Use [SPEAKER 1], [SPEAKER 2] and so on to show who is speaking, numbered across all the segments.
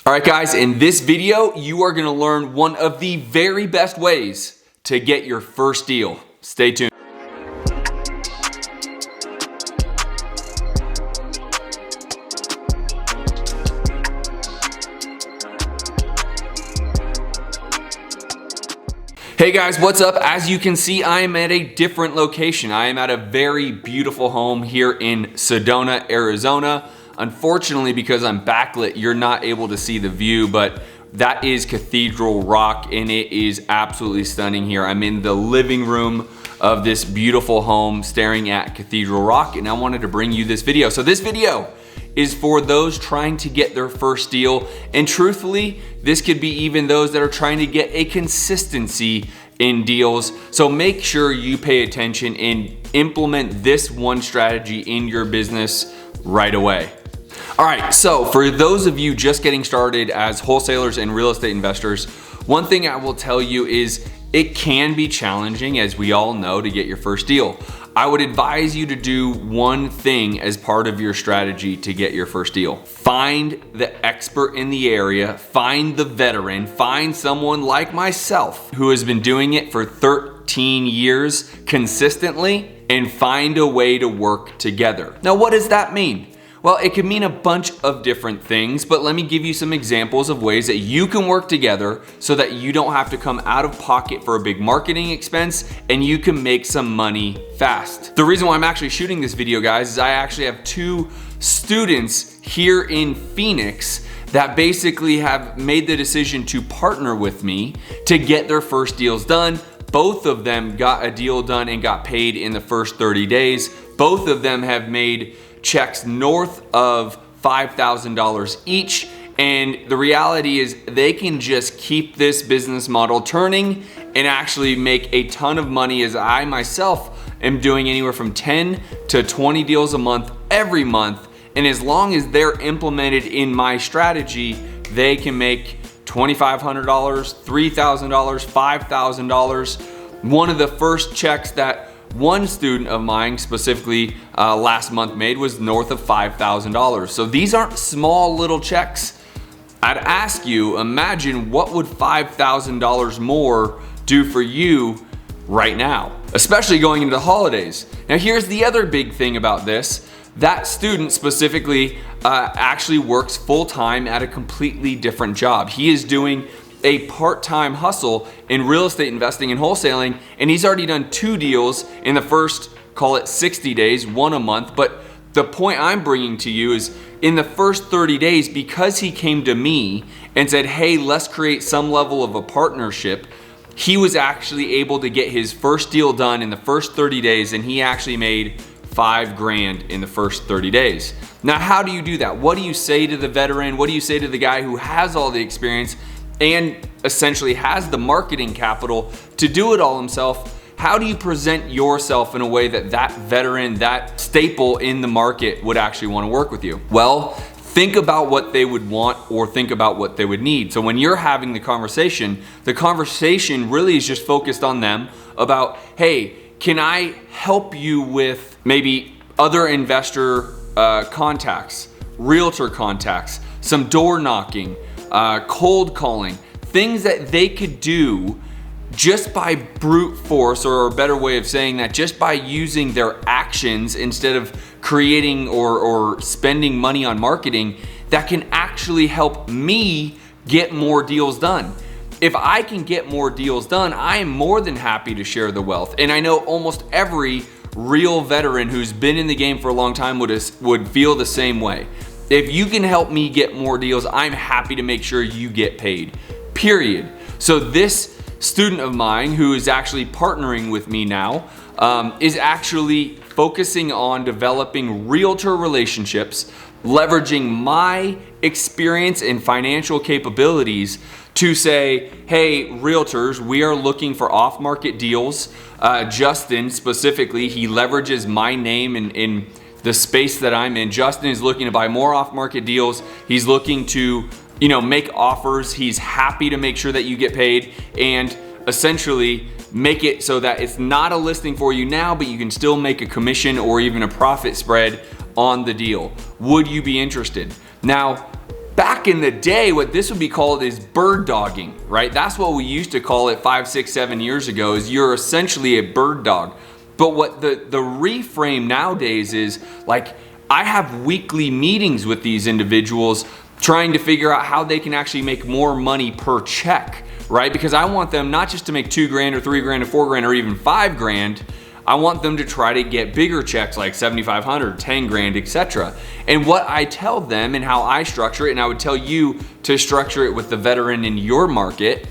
[SPEAKER 1] All right, guys, in this video, you are gonna learn one of the very best ways to get your first deal. Stay tuned. Hey guys, what's up? As you can see, I am at a different location. I am at a very beautiful home here in Sedona, Arizona. Unfortunately, because I'm backlit, you're not able to see the view, but that is Cathedral Rock and it is absolutely stunning here. I'm in the living room of this beautiful home staring at Cathedral Rock, and I wanted to bring you this video. So this video is for those trying to get their first deal, and truthfully, this could be even those that are trying to get a consistency in deals. So make sure you pay attention and implement this one strategy in your business right away. All right, so for those of you just getting started as wholesalers and real estate investors, one thing I will tell you is it can be challenging, as we all know, to get your first deal. I would advise you to do one thing as part of your strategy to get your first deal. Find the expert in the area, find the veteran, find someone like myself who has been doing it for 13 years consistently, and find a way to work together. Now, what does that mean? Well, it could mean a bunch of different things, but let me give you some examples of ways that you can work together so that you don't have to come out of pocket for a big marketing expense and you can make some money fast. The reason why I'm actually shooting this video, guys, is I actually have two students here in Phoenix that basically have made the decision to partner with me to get their first deals done. Both of them got a deal done and got paid in the first 30 days. Both of them have made checks north of $5,000 each, and the reality is they can just keep this business model turning and actually make a ton of money, as I myself am doing anywhere from 10 to 20 deals a month every month. And as long as they're implemented in my strategy, they can make $2,500, $3,000, $5,000. One of the first checks that one student of mine specifically last month made was north of $5,000. So these aren't small little checks. I'd ask you, imagine what would $5,000 more do for you right now, especially going into the holidays. Now here's the other big thing about this. That student specifically actually works full-time at a completely different job. He is doing a part-time hustle in real estate investing and wholesaling, and he's already done 2 deals in the first, call it 60 days, 1 a month. But the point I'm bringing to you is in the first 30 days, because he came to me and said, hey, let's create some level of a partnership, he was actually able to get his first deal done in the first 30 days, and he actually made $5 grand in the first 30 days. Now, how do you do that? What do you say to the veteran? What do you say to the guy who has all the experience and essentially has the marketing capital to do it all himself? How do you present yourself in a way that that veteran, that staple in the market would actually want to work with you? Well, think about what they would want or think about what they would need. So when you're having the conversation really is just focused on them about, hey, can I help you with maybe other investor contacts, realtor contacts, some door knocking, cold calling, things that they could do just by brute force, or a better way of saying that, just by using their actions instead of creating or spending money on marketing, that can actually help me get more deals done. If I can get more deals done, I am more than happy to share the wealth. And I know almost every real veteran who's been in the game for a long time would feel the same way. If you can help me get more deals, I'm happy to make sure you get paid, period. So this student of mine who is actually partnering with me now is actually focusing on developing realtor relationships, leveraging my experience and financial capabilities to say, hey, realtors, we are looking for off-market deals. Justin specifically, he leverages my name in the space that I'm in. Justin is looking to buy more off-market deals. He's looking to, make offers. He's happy to make sure that you get paid and essentially make it so that it's not a listing for you now, but you can still make a commission or even a profit spread on the deal. Would you be interested? Now, back in the day, what this would be called is bird dogging, right? That's what we used to call it 5, 6, 7 years ago, is you're essentially a bird dog. But what the reframe nowadays is, like, I have weekly meetings with these individuals trying to figure out how they can actually make more money per check, right? Because I want them not just to make $2 grand or $3 grand or $4 grand or even $5 grand. I want them to try to get bigger checks like 7,500, 10 grand, etc. And what I tell them and how I structure it, and I would tell you to structure it with the veteran in your market,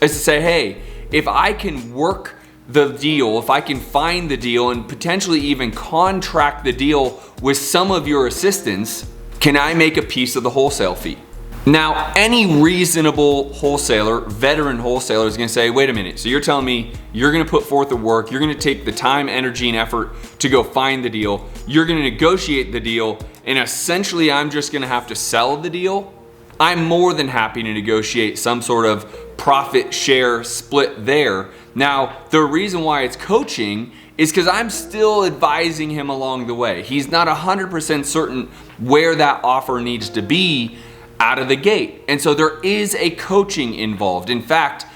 [SPEAKER 1] is to say, hey, if I can work the deal, if I can find the deal and potentially even contract the deal with some of your assistants, can I make a piece of the wholesale fee? Now, any reasonable wholesaler, veteran wholesaler, is gonna say, wait a minute, so you're telling me you're gonna put forth the work, you're gonna take the time, energy, and effort to go find the deal, you're gonna negotiate the deal, and essentially I'm just gonna have to sell the deal? I'm more than happy to negotiate some sort of profit share split there. Now, the reason why it's coaching is because I'm still advising him along the way. He's not 100% certain where that offer needs to be out of the gate. And so there is a coaching involved. In fact,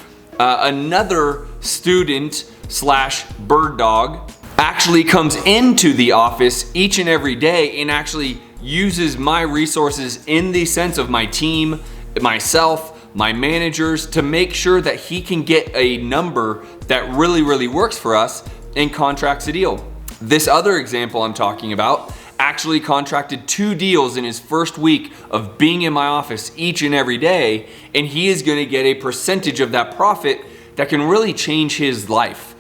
[SPEAKER 1] another student slash bird dog actually comes into the office each and every day and actually uses my resources in the sense of my team, myself, my managers, to make sure that he can get a number that really, really works for us and contracts a deal. This other example I'm talking about actually contracted 2 deals in his first week of being in my office each and every day, and he is going to get a percentage of that profit that can really change his life.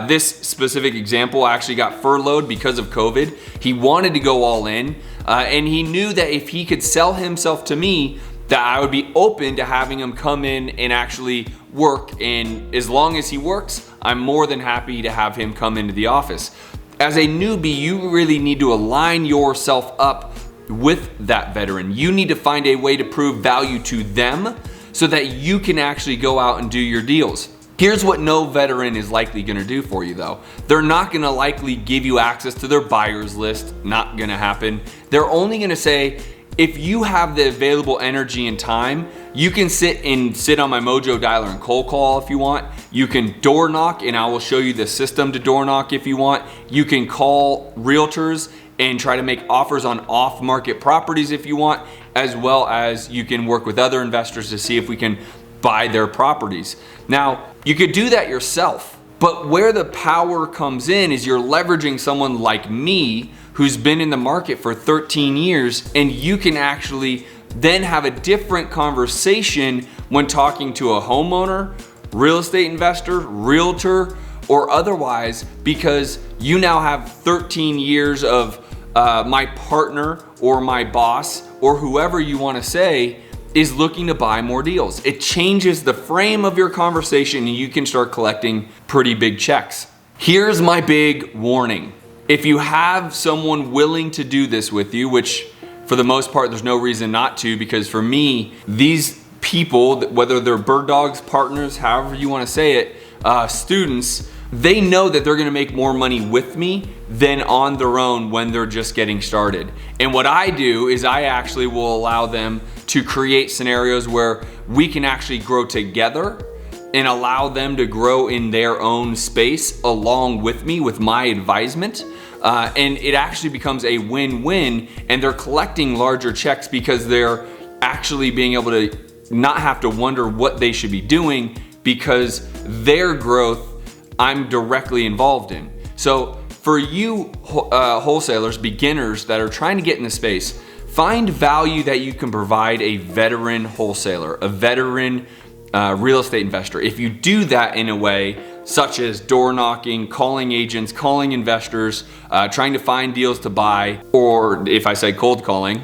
[SPEAKER 1] This specific example actually got furloughed because of COVID. He wanted to go all in, and he knew that if he could sell himself to me, that I would be open to having him come in and actually work. And as long as he works, I'm more than happy to have him come into the office. As a newbie, you really need to align yourself up with that veteran. You need to find a way to prove value to them so that you can actually go out and do your deals. Here's what no veteran is likely gonna do for you though. They're not gonna likely give you access to their buyers list, not gonna happen. They're only gonna say, if you have the available energy and time, you can sit on my Mojo dialer and cold call if you want. You can door knock and I will show you the system to door knock if you want. You can call realtors and try to make offers on off-market properties if you want, as well as you can work with other investors to see if we can buy their properties. Now, you could do that yourself, but where the power comes in is you're leveraging someone like me who's been in the market for 13 years, and you can actually then have a different conversation when talking to a homeowner, real estate investor, realtor, or otherwise, because you now have 13 years of my partner or my boss or whoever you want to say is looking to buy more deals. It changes the frame of your conversation and you can start collecting pretty big checks. Here's my big warning. If you have someone willing to do this with you, which for the most part, there's no reason not to, because for me, these people, whether they're bird dogs, partners, however you want to say it, students, they know that they're going to make more money with me than on their own when they're just getting started. And what I do is I actually will allow them to create scenarios where we can actually grow together and allow them to grow in their own space along with me, with my advisement. And it actually becomes a win-win, and they're collecting larger checks because they're actually being able to not have to wonder what they should be doing, because their growth I'm directly involved in. So for you wholesalers, beginners that are trying to get in the space, find value that you can provide a veteran wholesaler, a veteran real estate investor. If you do that in a way such as door knocking, calling agents, calling investors, trying to find deals to buy, or if I say cold calling,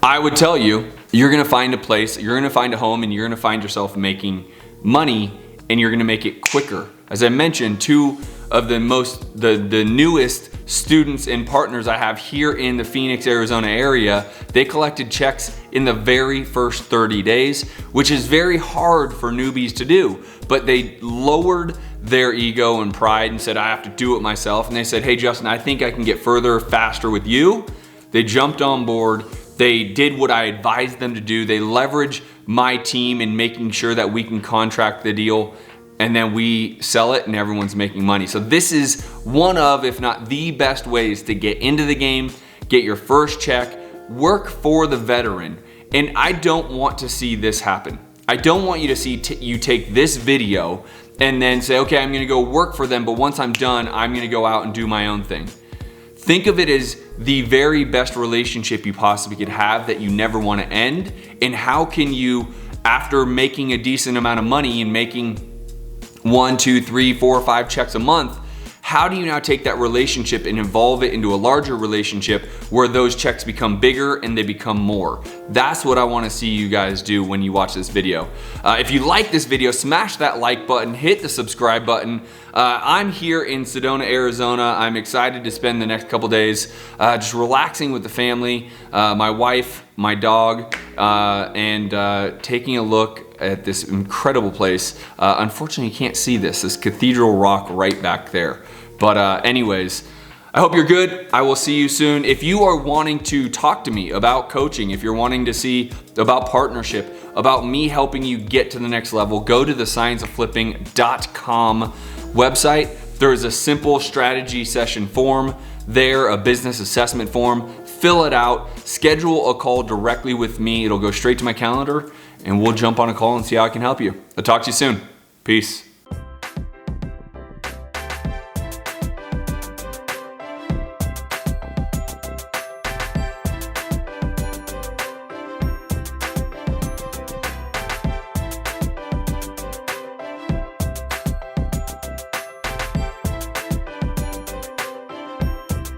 [SPEAKER 1] I would tell you, you're gonna find a place, you're gonna find a home, and you're gonna find yourself making money, and you're gonna make it quicker. As I mentioned, 2 of the newest students and partners I have here in the Phoenix, Arizona area, they collected checks in the very first 30 days, which is very hard for newbies to do. But they lowered their ego and pride and said, I have to do it myself. And they said, hey Justin, I think I can get further faster with you. They jumped on board. They did what I advised them to do. They leverage my team in making sure that we can contract the deal, and then we sell it and everyone's making money. So this is one of, if not the best ways to get into the game, get your first check, work for the veteran. And I don't want to see this happen. I don't want you to see you take this video and then say, okay, I'm gonna go work for them, but once I'm done, I'm gonna go out and do my own thing. Think of it as the very best relationship you possibly could have that you never wanna end. And how can you, after making a decent amount of money and making 1, 2, 3, 4, 5 checks a month, how do you now take that relationship and evolve it into a larger relationship where those checks become bigger and they become more? That's what I want to see you guys do when you watch this video. If you like this video, smash that like button, hit the subscribe button. I'm here in Sedona, Arizona. I'm excited to spend the next couple days just relaxing with the family, my wife, my dog, and taking a look at this incredible place. Unfortunately, you can't see this Cathedral Rock right back there. But anyways, I hope you're good. I will see you soon. If you are wanting to talk to me about coaching, if you're wanting to see about partnership, about me helping you get to the next level, go to the scienceflipping.com website. There is a simple strategy session form there, a business assessment form. Fill it out, schedule a call directly with me. It'll go straight to my calendar and we'll jump on a call and see how I can help you. I'll talk to you soon. Peace.